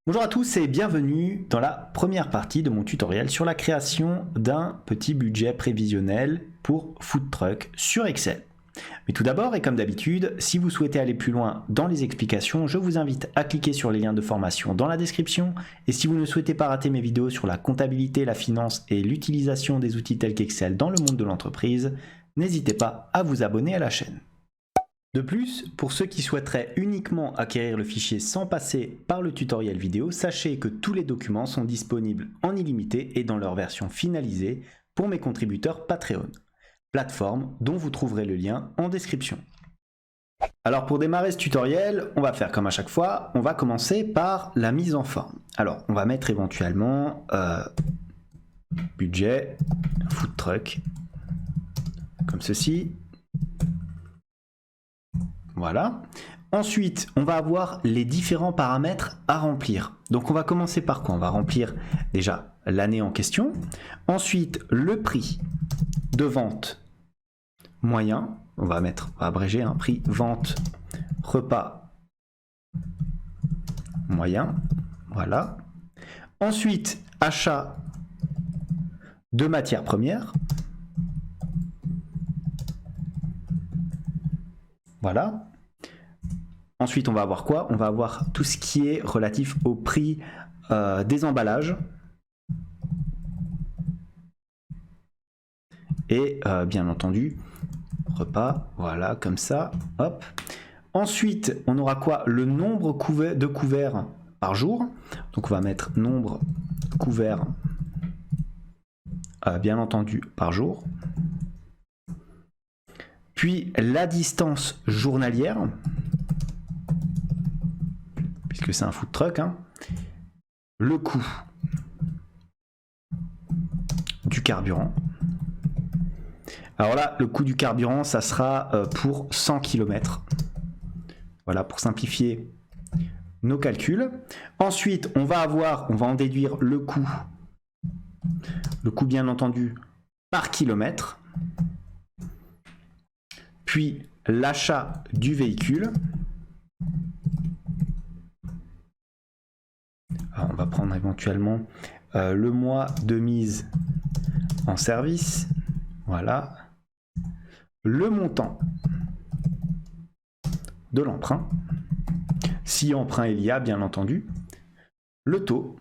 Bonjour à tous et bienvenue dans la première partie de mon tutoriel sur la création d'un petit budget prévisionnel pour Food Truck sur Excel. Mais tout d'abord, et comme d'habitude, si vous souhaitez aller plus loin dans les explications, je vous invite à cliquer sur les liens de formation dans la description. Et si vous ne souhaitez pas rater mes vidéos sur la comptabilité, la finance et l'utilisation des outils tels qu'Excel dans le monde de l'entreprise, n'hésitez pas à vous abonner à la chaîne. De plus, pour ceux qui souhaiteraient uniquement acquérir le fichier sans passer par le tutoriel vidéo, sachez que tous les documents sont disponibles en illimité et dans leur version finalisée pour mes contributeurs Patreon, plateforme dont vous trouverez le lien en description. Alors pour démarrer ce tutoriel, on va faire comme à chaque fois, on va commencer par la mise en forme. Alors on va mettre éventuellement budget Food Truck, comme ceci. Voilà. Ensuite, on va avoir les différents paramètres à remplir. Donc on va commencer par quoi? On va remplir déjà l'année en question. Ensuite, le prix de vente moyen. On va abréger un prix vente repas moyen. Voilà. Ensuite, achat de matières premières. Voilà. Ensuite, on va avoir quoi? On va avoir tout ce qui est relatif au prix des emballages. Et bien entendu, repas, voilà, comme ça. Hop. Ensuite, on aura quoi? Le nombre de couverts par jour. Donc, on va mettre nombre couverts, bien entendu, par jour. Puis, la distance journalière. Puisque c'est un food truck, hein. Le coût du carburant. Alors là, le coût du carburant, ça sera pour 100 km. Voilà, pour simplifier nos calculs. Ensuite, on va en déduire le coût bien entendu par kilomètre. Puis l'achat du véhicule. Alors, on va prendre éventuellement le mois de mise en service. Voilà. Le montant de l'emprunt. Si emprunt il y a, bien entendu. Le taux.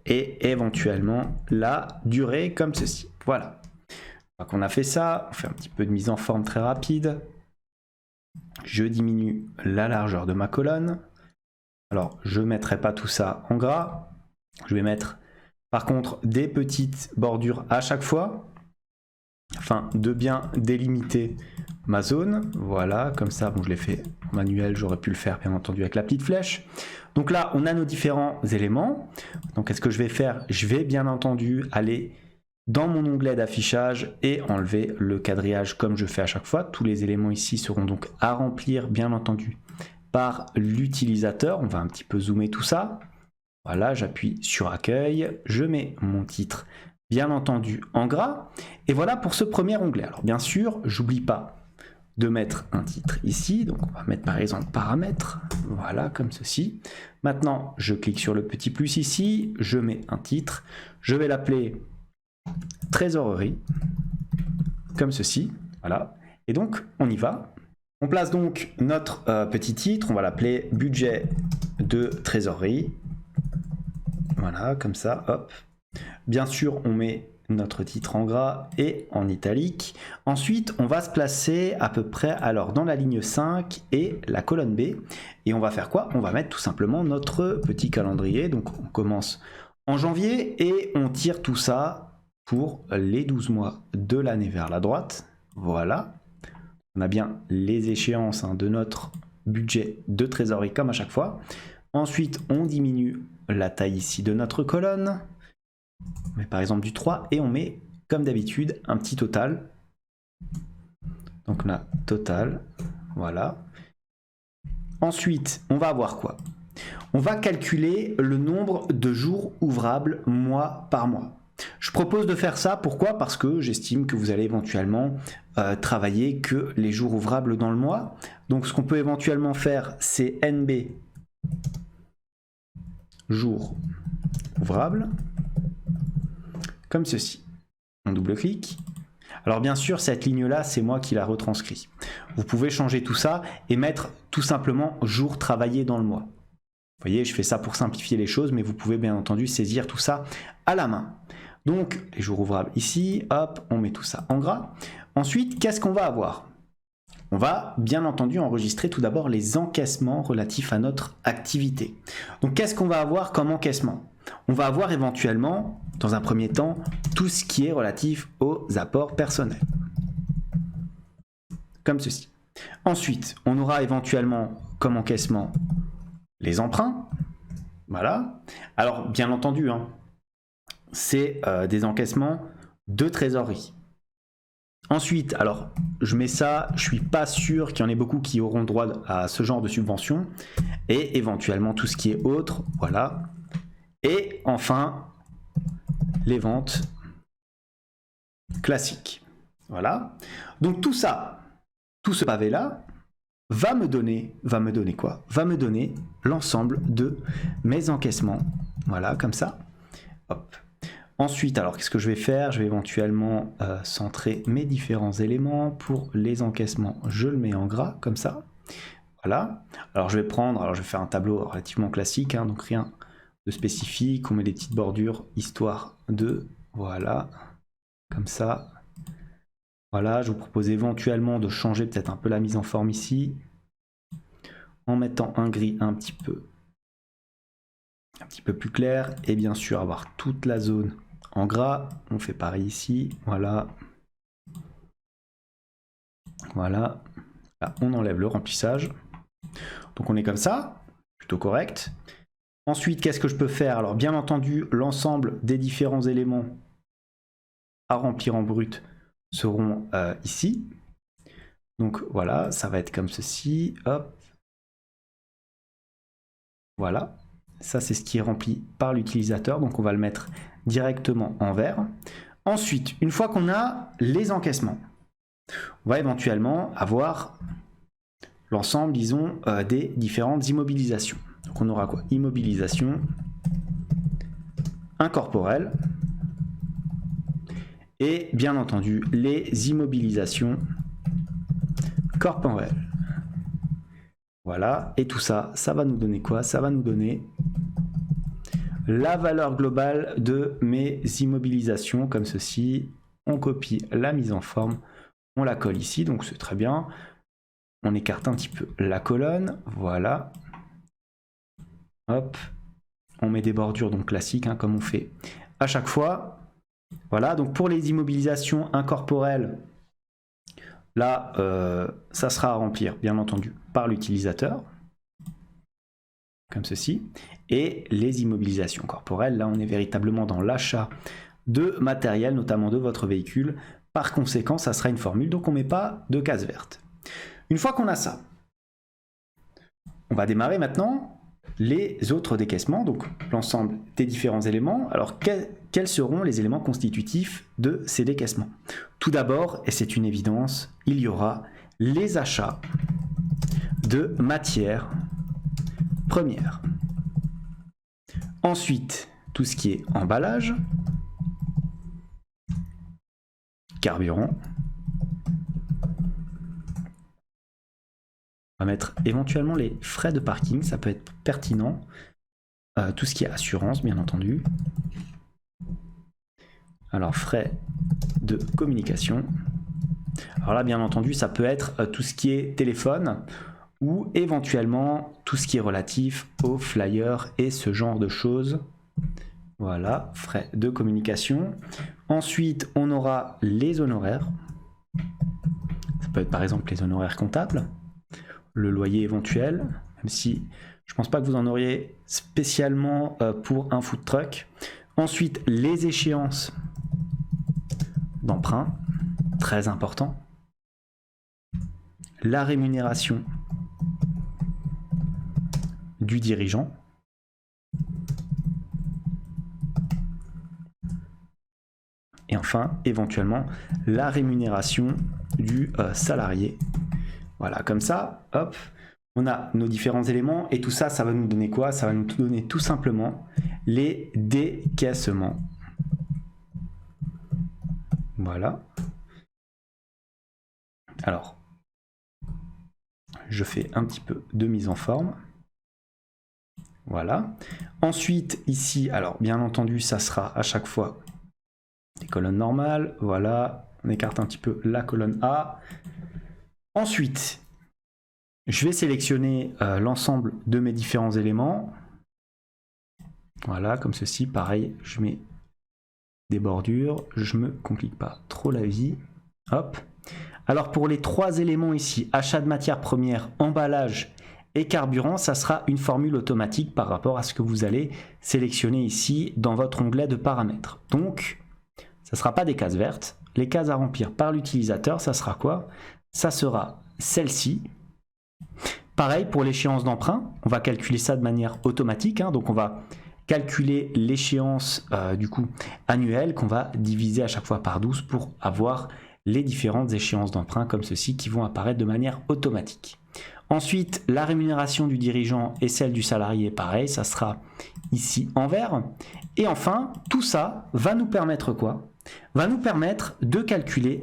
Et éventuellement la durée comme ceci. Voilà. On a fait ça, on fait un petit peu de mise en forme très rapide. Je diminue la largeur de ma colonne. Alors, je ne mettrai pas tout ça en gras. Je vais mettre, par contre, des petites bordures à chaque fois, afin de bien délimiter ma zone. Voilà, comme ça, bon, je l'ai fait en manuel, j'aurais pu le faire, bien entendu, avec la petite flèche. Donc là, on a nos différents éléments. Donc, qu'est-ce que je vais faire? Je vais, bien entendu, aller dans mon onglet d'affichage et enlever le quadrillage comme je fais à chaque fois. Tous les éléments ici seront donc à remplir, bien entendu, par l'utilisateur. On va un petit peu zoomer tout ça. Voilà, j'appuie sur accueil, je mets mon titre, bien entendu, en gras. Et voilà pour ce premier onglet. Alors bien sûr, j'oublie pas de mettre un titre ici. Donc on va mettre par exemple paramètres. Voilà, comme ceci. Maintenant, je clique sur le petit plus ici, je mets un titre. Je vais l'appeler trésorerie, comme ceci. Voilà. Et donc, on y va. On place donc notre petit titre. On va l'appeler budget de trésorerie. Voilà, comme ça, hop. Bien sûr, on met notre titre en gras et en italique. Ensuite, on va se placer à peu près alors dans la ligne 5 et la colonne B. Et on va faire quoi? On va mettre tout simplement notre petit calendrier. Donc, on commence en janvier et on tire tout ça pour les 12 mois de l'année vers la droite. Voilà. On a bien les échéances de notre budget de trésorerie comme à chaque fois. Ensuite, on diminue la taille ici de notre colonne. On met par exemple du 3 et on met, comme d'habitude, un petit total. Donc on a total, voilà. Ensuite, on va avoir quoi? On va calculer le nombre de jours ouvrables mois par mois. Je propose de faire ça, pourquoi? Parce que j'estime que vous allez éventuellement travailler que les jours ouvrables dans le mois. Donc ce qu'on peut éventuellement faire, c'est NB jour ouvrable, comme ceci. On double-clique. Alors bien sûr, cette ligne-là, c'est moi qui la retranscris. Vous pouvez changer tout ça et mettre tout simplement jour travaillé dans le mois. Vous voyez, je fais ça pour simplifier les choses, mais vous pouvez bien entendu saisir tout ça à la main. Donc, les jours ouvrables ici, hop, on met tout ça en gras. Ensuite, qu'est-ce qu'on va avoir? On va bien entendu enregistrer tout d'abord les encaissements relatifs à notre activité. Donc, qu'est-ce qu'on va avoir comme encaissement? On va avoir éventuellement, dans un premier temps, tout ce qui est relatif aux apports personnels. Comme ceci. Ensuite, on aura éventuellement comme encaissement les emprunts. Voilà. Alors, bien entendu, hein, c'est des encaissements de trésorerie. Ensuite, alors, je mets ça, je suis pas sûr qu'il y en ait beaucoup qui auront droit à ce genre de subvention. Et éventuellement, tout ce qui est autre, voilà. Et enfin, les ventes classiques. Voilà. Donc tout ça, tout ce pavé-là, va me donner quoi? Va me donner l'ensemble de mes encaissements. Voilà, comme ça. Hop. Ensuite, alors qu'est-ce que je vais faire? Je vais éventuellement centrer mes différents éléments. Pour les encaissements, je le mets en gras, comme ça. Voilà. Alors je vais faire un tableau relativement classique, hein, donc rien de spécifique. On met des petites bordures, histoire de... Voilà, comme ça. Voilà, je vous propose éventuellement de changer peut-être un peu la mise en forme ici, en mettant un gris un petit peu plus clair, et bien sûr avoir toute la zone en gras. On fait pareil ici, voilà. Voilà, là on enlève le remplissage. Donc on est comme ça, plutôt correct. Ensuite, qu'est-ce que je peux faire? Alors bien entendu, l'ensemble des différents éléments à remplir en brut seront ici. Donc voilà, ça va être comme ceci, hop. Voilà, ça c'est ce qui est rempli par l'utilisateur, donc on va le mettre directement en vert. Ensuite, une fois qu'on a les encaissements, on va éventuellement avoir l'ensemble, disons, des différentes immobilisations. Donc on aura quoi? Immobilisation incorporelle et bien entendu les immobilisations corporelles. Voilà, et tout ça, ça va nous donner quoi? Ça va nous donner la valeur globale de mes immobilisations, comme ceci. On copie la mise en forme, on la colle ici, donc c'est très bien. On écarte un petit peu la colonne, voilà. Hop, on met des bordures donc classiques, hein, comme on fait à chaque fois. Voilà, donc pour les immobilisations incorporelles, là, ça sera à remplir, bien entendu, par l'utilisateur, comme ceci. Et les immobilisations corporelles, là, on est véritablement dans l'achat de matériel, notamment de votre véhicule. Par conséquent, ça sera une formule, donc on ne met pas de case verte. Une fois qu'on a ça, on va démarrer maintenant les autres décaissements, donc l'ensemble des différents éléments. Alors, quels seront les éléments constitutifs de ces décaissements? Tout d'abord, et c'est une évidence, il y aura les achats de matières premières. Ensuite, tout ce qui est emballage, carburant. On va mettre éventuellement les frais de parking, ça peut être pertinent. Tout ce qui est assurance, bien entendu. Alors, frais de communication. Alors là, bien entendu, ça peut être tout ce qui est téléphone ou éventuellement tout ce qui est relatif aux flyers et ce genre de choses. Voilà, frais de communication. Ensuite, on aura les honoraires. Ça peut être par exemple les honoraires comptables. Le loyer éventuel, même si je ne pense pas que vous en auriez spécialement pour un food truck. Ensuite, les échéances d'emprunt, très important. La rémunération du dirigeant. Et enfin, éventuellement, la rémunération du salarié. Voilà, comme ça, hop, On a nos différents éléments et tout ça, ça va nous donner quoi? Ça va nous donner tout simplement les décaissements. Voilà. Alors, je fais un petit peu de mise en forme. Voilà. Ensuite, ici, alors bien entendu, ça sera à chaque fois des colonnes normales. Voilà. On écarte un petit peu la colonne A. Ensuite, je vais sélectionner l'ensemble de mes différents éléments. Voilà, comme ceci. Pareil, je mets des bordures. Je ne me complique pas trop la vie. Hop. Alors pour les 3 éléments ici, achat de matières premières, emballage et carburant, ça sera une formule automatique par rapport à ce que vous allez sélectionner ici dans votre onglet de paramètres. Donc, ça ne sera pas des cases vertes. Les cases à remplir par l'utilisateur, ça sera quoi? Ça sera celle-ci. Pareil pour l'échéance d'emprunt, on va calculer ça de manière automatique. Donc on va calculer l'échéance du coup annuelle qu'on va diviser à chaque fois par 12 pour avoir les différentes échéances d'emprunt comme ceci qui vont apparaître de manière automatique. Ensuite, la rémunération du dirigeant et celle du salarié, pareil, ça sera ici en vert. Et enfin, tout ça va nous permettre quoi? Va nous permettre de calculer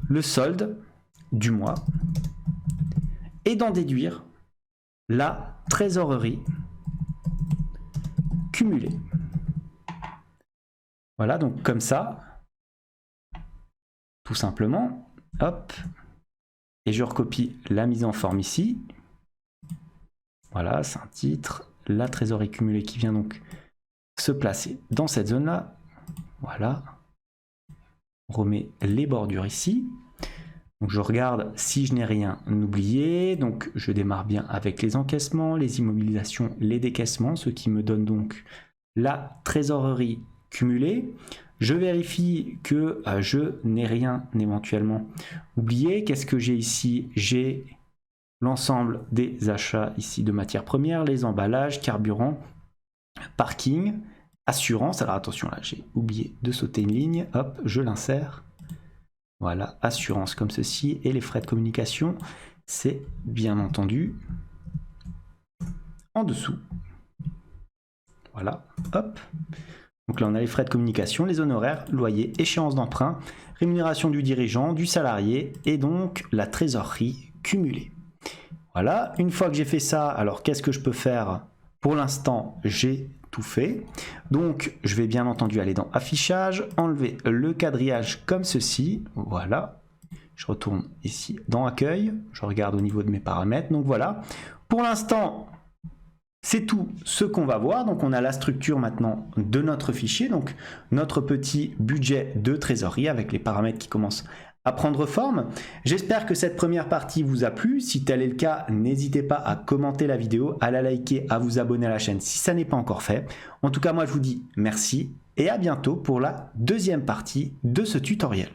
le solde du mois et d'en déduire la trésorerie cumulée. Voilà, donc comme ça, tout simplement, hop, et je recopie la mise en forme ici. Voilà, c'est un titre, la trésorerie cumulée qui vient donc se placer dans cette zone-là. Voilà, on remet les bordures ici. Donc je regarde si je n'ai rien oublié, donc je démarre bien avec les encaissements, les immobilisations, les décaissements, ce qui me donne donc la trésorerie cumulée. Je vérifie que je n'ai rien éventuellement oublié. Qu'est-ce que j'ai ici? J'ai l'ensemble des achats ici de matières premières, les emballages, carburant, parking, assurance. Alors attention là, j'ai oublié de sauter une ligne, hop, je l'insère. Voilà, assurance comme ceci, et les frais de communication, c'est bien entendu en dessous. Voilà, hop. Donc là, on a les frais de communication, les honoraires, loyer, échéance d'emprunt, rémunération du dirigeant, du salarié, et donc la trésorerie cumulée. Voilà, une fois que j'ai fait ça, alors qu'est-ce que je peux faire? Pour l'instant, j'ai tout fait. Donc, je vais bien entendu aller dans affichage, enlever le quadrillage comme ceci. Voilà. Je retourne ici dans accueil. Je regarde au niveau de mes paramètres. Donc voilà. Pour l'instant, c'est tout ce qu'on va voir. Donc, on a la structure maintenant de notre fichier. Donc, notre petit budget de trésorerie avec les paramètres qui commencent à prendre forme. J'espère que cette première partie vous a plu. Si tel est le cas, n'hésitez pas à commenter la vidéo, à la liker, à vous abonner à la chaîne si ça n'est pas encore fait. En tout cas, moi je vous dis merci et à bientôt pour la deuxième partie de ce tutoriel.